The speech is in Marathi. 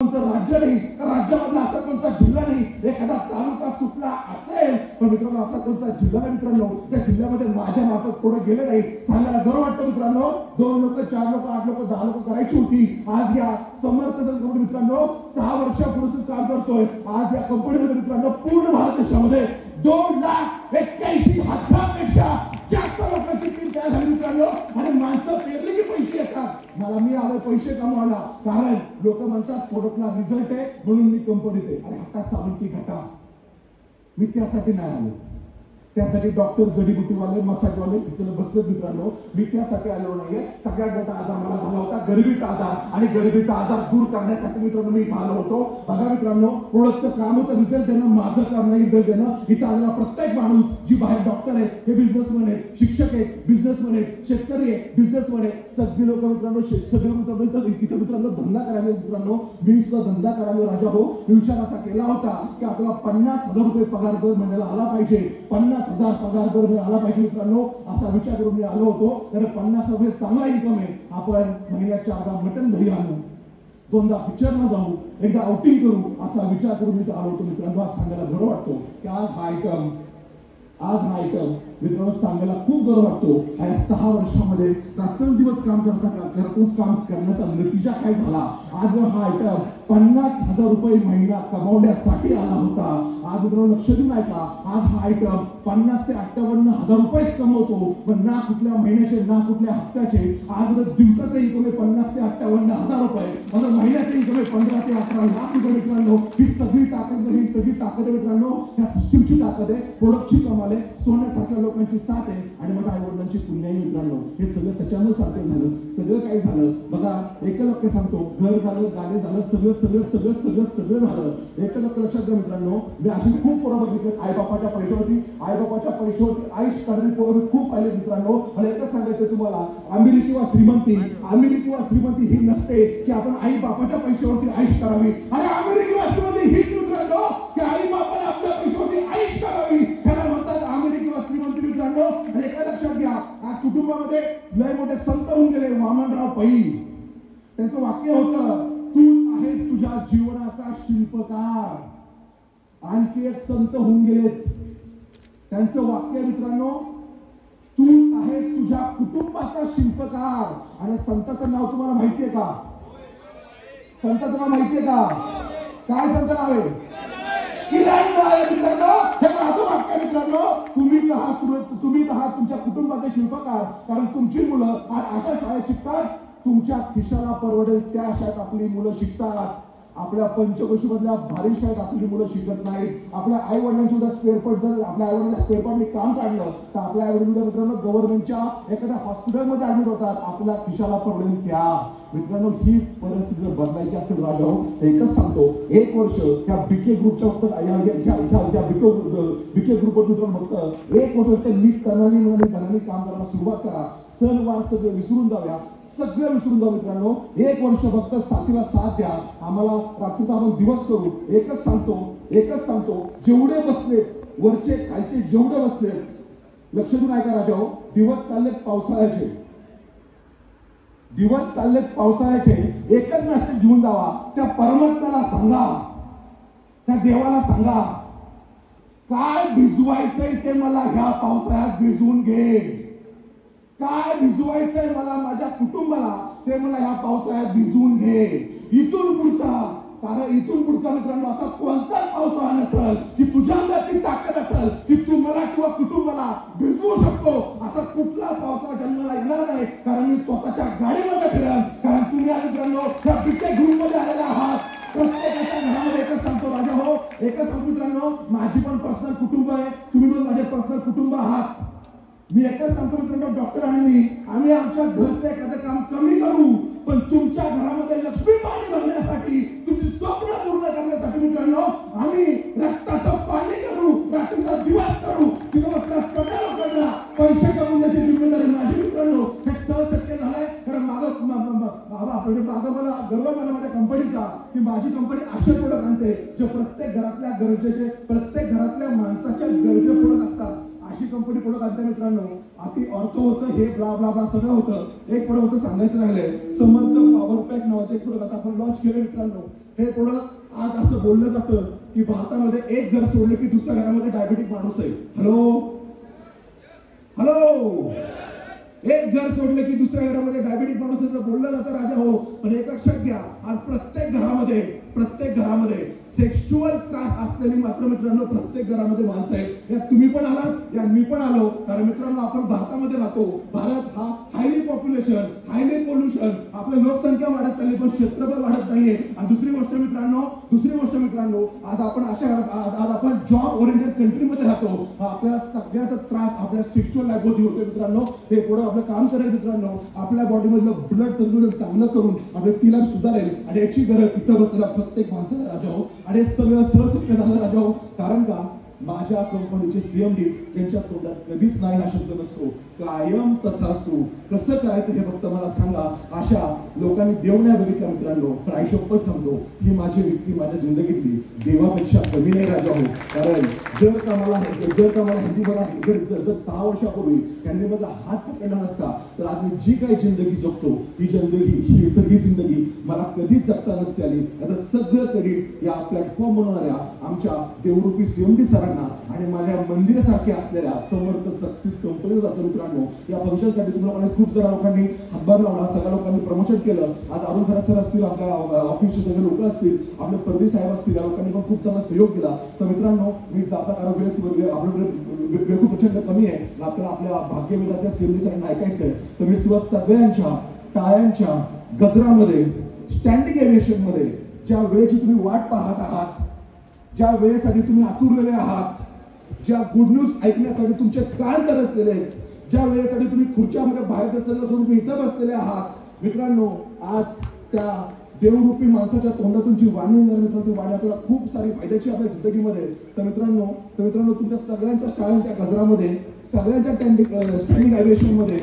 राज्य नाही, राज्यामधला असा कोणता जिल्हा नाही, एखादा तालुका सुटला असेल पण मित्रांनो असा कोणता जिल्हा नाही मित्रांनो त्या जिल्ह्यामध्ये माझ्या मार्फत पुढे गेले नाही. सांगायला गर्व वाटतं मित्रांनो. 2 लोक 4 लोक 8 लोक 10 लोक करायची होती. आज या समर्थ संस्थेमध्ये मित्रांनो 6 वर्षापूर्वी काम करतोय. आज या कंपनीमध्ये मित्रांनो पूर्ण भारत देशामध्ये 2,81,000पेक्षा जास्त लोकांची टीम तयार झाली मित्रांनो. आणि माणसं पेरले की पैसे येतात. मला मी आलो पैसे कमवायला, कारण लोक म्हणतात प्रोडक्टला रिझल्ट आहे म्हणून मी कंपनीत आहे. अरे हटा साबण की घटा, मी त्यासाठी नाही आलो. त्यासाठी डॉक्टर जडीबुटीवाले मसाजवाले तिथे बसले मित्रांनो. मी त्यासाठी आलो नाहीये. सगळ्यात मोठा आजार मला झाला होता गरिबीचा आजार, आणि गरिबीचा आजार दूर करण्यासाठी मित्रांनो मी इथं आलो होतो. बघा मित्रांनो प्रोडक्टचं काम होतं रिझल्ट देणं, माझं काम नाही रिझल्ट देणं. इथं आलेला प्रत्येक माणूस जी बाहेर डॉक्टर आहे, हे बिझनेसमॅन आहेत, शिक्षक आहेत, बिझनेसमॅन आहेत, शेतकरी आहे, बिझनेसमॅन आहे, सगळी लोक मित्रांनो सगळे मित्रांनो इथे मित्रांनो धंदा करायला मित्रांनो. मी सुद्धा धंदा करायला राजा भाऊ विचार असा केला होता की आपल्याला 50,000 रुपये पगार दर महिन्याला आला पाहिजे, 50,000 पगार दर आला पाहिजे मित्रांनो. असा विचार करून मी आलो होतो. तर 50,000 रुपये चांगला इन्कम आहे. आपण महिन्यात 4दा मटण घरी आणू, 2दा पिक्चरला जाऊ, एकदा आउटिंग करू, असा विचार करून मी आलो होतो मित्रांनो. आज सांगायला गर्व वाटतो की आज हा आयटम मित्रांनो सांगायला खूप गर्व वाटतो. या 6 वर्षामध्ये रात्रंदिवस काम करतोच काम करण्याचा नतीजा काय झाला. आज हा आयटम 50,000 रुपये महिना कमावण्यासाठी आला होता. आज मित्रांनो लक्ष देऊन ऐका, आज हा आयटम 50,000 ते 58,000 रुपयेच कमवतो, पण ना कुठल्या महिन्याचे ना कुठल्या हप्त्याचे. आज दिवसाचे इन्कम आहे 50,000 ते 58,000 रुपये, म्हणजे महिन्याचे इन्कम आहे 15 ते 18 लाख रुपये मित्रांनो. ही सगळी ताकद आहे मित्रांनो. या सिस्टीमची ताकद आहे, प्रोडक्टची कमाल आहे, सोन्यासारख्या लोकांची साथ आहे, आणि माझ्या आई वडिलांची पुण्य आहे मित्रांनो. हे सगळं त्याच्यामुळे सारखं झालं. सगळं काय झालं बघा, एक लक्ष सांगतो, घर झालं, गाडी झालं, सगळं झालं. एक लक्षात घ्या मित्रांनो. मी अशी खूप पोरं बघितली आईबापाच्या पैशावरती आईश करणारी पोरं मी खूप पाहिले मित्रांनो. मला एकच सांगायचं तुम्हाला, अमिरी किंवा श्रीमंती ही नसते की आपण आई बापाच्या पैशावरती आईश करावी. आणि अमिरी किंवा श्रीमंती हीच मित्रांनो की आई बापाने आपल्या पैशावरती आईश करावी. त्याला म्हणतात अमिरी किंवा श्रीमंती मित्रांनो. आणि एका लक्षात घ्या, आज कुटुंबामध्ये लय मोठे संत होऊन गेले. वामनराव पै, त्यांचं वाक्य होतं, तूच आहेस तुझ्या जीवनाचा शिल्पकार. आणखी एक संत होऊन गेलेत, त्यांचं वाक्य मित्रांनो, तूच आहेस तुझ्या कुटुंबाचा शिल्पकार. आणि संताचं नाव तुम्हाला माहितीये का? संताचं नाव माहितीये का? काय संत नाव आहे? मित्रांनो हे माझं वाक्य मित्रांनो. तुम्हीच आहात तुमच्या कुटुंबाचे शिल्पकार. कारण तुमची मुलं आज अशा शाळेत शिकतात, तुमच्या खिशाला परवडेल त्या शाळेत आपली मुलं शिकतात. आपल्या पंचकोशीमधल्या भारी शाळेत आपली मुलं शिकत नाहीत. आपल्या आई वडिलांची सुद्धा स्पेअरपार्ट, जर आपल्या आई वडिलांना स्पेअरपार्टने काम काढलं तर आपल्या आई वडील मित्रांनो गव्हर्नमेंटच्या एखाद्या हॉस्पिटलमध्ये ऍडमिट होतात, आपल्या खिशाला परवडेल त्या. मित्रांनो ही परिस्थिती जर बदलायची असेल राजा हो, एकच सांगतो, 1 वर्ष त्या बीके ग्रुपच्या फक्त बीके ग्रुपवर मित्रांनो फक्त 1 वर्ष ते नीट करणारी काम करायला सुरुवात करा. सणवार सगळे विसरून जाऊया, सगळं विसरून जाऊ मित्रांनो. 1 वर्ष फक्त साथीला साथ द्या. आम्हाला रात्रीचा आपण दिवस करू. एकच सांगतो जेवढे बसले वरचे खालचे जेवढे बसले, लक्ष देऊन ऐका राजा हो, दिवस चाललेत पावसाळ्याचे. एकच मेसेज घेऊन जावा, त्या परमात्म्याला सांगा, त्या देवाला सांगा, काय भिजवायचंय ते मला ह्या पावसाळ्यात भिजवून घे. काय भिजवायचंय मला माझ्या कुटुंबाला ते मला ह्या पावसाळ्यात भिजवून घे. इथून पुढचा मित्रांनो असा कोणताच पावसाळा नसेल की तुझ्या अंगातली ताकद असेल की तू मला किंवा कुटुंबाला भिजवू शकतो. असा कुठला पावसाळा जन्माला येणार नाही. कारण मी स्वतःच्या गाडीमध्ये फिरेन. कारण तुम्ही आज मित्रांनो त्या बीके ग्रुपमध्ये आलेला आहात. प्रत्येकाच्या घरामध्ये एकच सांगतो राजा हो, एकच सांगतो मित्रांनो, माझी पण पर्सनल कुटुंब आहे, तुम्ही पण माझे पर्सनल कुटुंब आहात. मी एकच सांगतो मित्रांनो, डॉक्टर आणि आम्ही आमच्या घरचं एखादं काम कमी करू, पण तुमच्या घरामध्ये लक्ष्मी पाणी भरण्यासाठी, तुमची स्वप्न पूर्ण करण्यासाठी मित्रांनो आम्ही रक्ताचं पाणी करू, रात्रीचा दिवस करू. तिथं आपल्या सगळ्या लोकांना पैसे कमवण्याची जिम्मेदारी माझी मित्रांनो. हे सहज शक्य झालंय कारण मागं मला गर्व मला माझ्या कंपनीचा की माझी कंपनी असे प्रोडक्ट आणते जे प्रत्येक घरातल्या गरजेचे, प्रत्येक घरातल्या माणसाच्या गरजे प्रोडक्ट असतात. अशी कंपनी प्रोडक्ट आणते मित्रांनो. अति अर्थ होतं हे ब्ला ब्ला ब्ला सगळं होतं. एक प्रोडक्ट होतं सांगायचं राहिले, समर्थ पॉवर पॅक नावाचं एक प्रोडक्ट आता आपण लॉन्च केलं मित्रांनो. हे प्रोडक्ट आज असं बोललं जातं की भारतामध्ये एक घर सोडलं की दुसऱ्या घरामध्ये डायबिटिक माणूस आहे. हॅलो हॅलो, एक घर सोडलं की दुसऱ्या घरामध्ये डायबिटिक माणूस असं बोललं जातं राजा हो. पण एक लक्षात घ्या, आज प्रत्येक घरामध्ये सेक्शुअल त्रास असलेली मात्र मित्रांनो प्रत्येक घरामध्ये माणसं आहेत. यात तुम्ही पण आलात, यात मी पण आलो. कारण मित्रांनो आपण भारतामध्ये राहतो. भारत हा हायली पॉप्युलेशन, हायली पोल्युशन, आपली लोकसंख्या वाढत चालली पण क्षेत्रफळ वाढत नाहीये. आणि दुसरी गोष्ट मित्रांनो आज आपण जॉब ओरिएंटेड कंट्रीमध्ये राहतो. आपल्याला सगळ्याचा त्रास आपल्या सेक्शुअल लाईफ होती होते मित्रांनो. हे पुढे आपलं काम करायचं मित्रांनो. आपल्या बॉडीमधलं ब्लड सर्क्युलेशन चांगलं करून आपले तिला सुधारेल. आणि याची गरज इथं बसलेल्या प्रत्येक माणसाला राजा हो. आणि सगळं सहशक्य झालं राजा हो. कारण का माझ्या कंपनीचे सीएमडी त्यांच्या तोंडात कधीच नाही हा शब्द नसतो, कायम तथास्तु. कसं करायचं हे फक्त मला सांगा. अशा लोकांनी देव नाही बघितला मित्रांनो. प्रायशोपच सांगतो, ही माझी व्यक्ती माझ्या जिंदगीतली देवापेक्षा कमी नाही राजा हो. कारण जर का मला हिंदी मला जर 6 वर्षापूर्वी त्यांनी माझा हात पकडला नसता तर आज मी जी काही जिंदगी जगतो ही निसर्गी जिंदगी मला कधीच जगता नसते आली. आता सगळं क्रेडिट या प्लॅटफॉर्म बनवणाऱ्या आमच्या देवरूपी सीएमडी सरांना आणि माझ्या मंदिरासारख्या असलेल्या समर्थ सक्सेस कंपनीला जातो मित्रांनो. या फंक्शनसाठी तुम्हाला खूप साऱ्या लोकांनी हातभार लावला, सगळ्या लोकांनी प्रमोशन केलं. आज अरुण खरात सर असतील, आपल्या ऑफिसचे सगळे लोक असतील, आपले परदेश साहेब असतील, या लोकांनी पण खूप चांगला सहयोग केला. तर मित्रांनो मी जाता कारण आपल्याकडे खूप प्रचंड कमी आहे. आपल्याला आपल्या भाग्यविधात्या सीएमडी सरांना ऐकायचं आहे. तर मी तुम्हाला सगळ्यांच्या टाळ्यांच्या गजरामध्ये स्टँडिंग एव्हिएशन मध्ये ज्या वेळेची तुम्ही वाट पाहत आहात, ज्या वेळेसाठी तुम्ही आतुरलेले आहात, ज्या गुड न्यूज ऐकण्यासाठी तुमचे कान तरसलेले आहेत, ज्या वेळेसाठी तुम्ही खुर्च्यामध्ये बाहेरचं सगळं सोडून इथं बसलेले आहात मित्रांनो, आज त्या देवरूपी माणसाच्या तोंडातून जी वाणी वाणी आपल्याला खूप सारी फायद्याची आपल्या जिंदगीमध्ये. तर मित्रांनो तुमच्या सगळ्यांच्या टाळ्यांच्या गजरामध्ये, सगळ्यांच्या स्टँडिंग एव्हिएशन मध्ये